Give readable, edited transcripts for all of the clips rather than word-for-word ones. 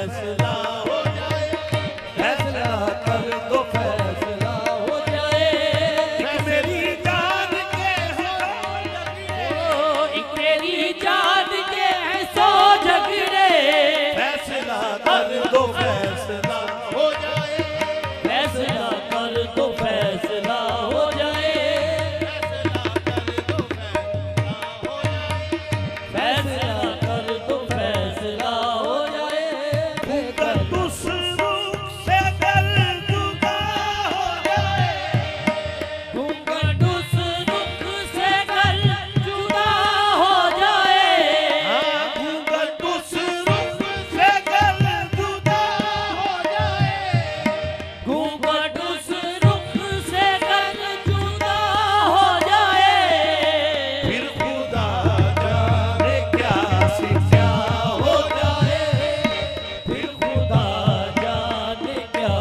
फैसला हो जाए, फैसला कर दो फैसला हो जाए। एक मेरी जान के एक मेरी जान के सौ झगड़े, फैसला कर दो फैसला हो जाए, फैसला कर दो फैसला हो जाए, फैसला कर दो फैसला हो जाए। कर उस रूप से दिल जुदा हो जाए, घूंघट उस रुख से कल जुदा हो जाए, घूंघट उस रूप से दिल जुदा हो जाए, घूंघट उस रुख से कल जुदा हो जाए। फिर खुदा जाने क्या से क्या हो जाए, फिर खुदा जाने क्या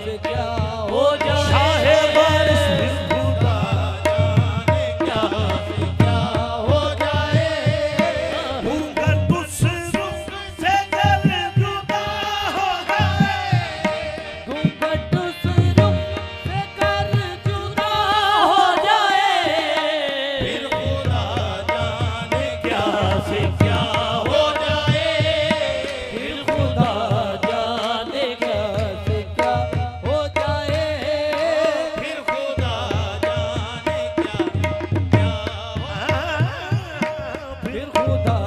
से क्या हो जाए। शाहे बारिश फिर खुदा जाने क्या से क्या हो जाए, घूंघट उस रूप से दिल जुदा हो जाए, घूंघट उस रुख से कल जुदा हो जाए। फिर खुदा जाने क्या से क्या हो जाए, फिर खुदा जाने क्या से क्या हो जाए। फिर खुदा जाने क्या क्या फिर खुदा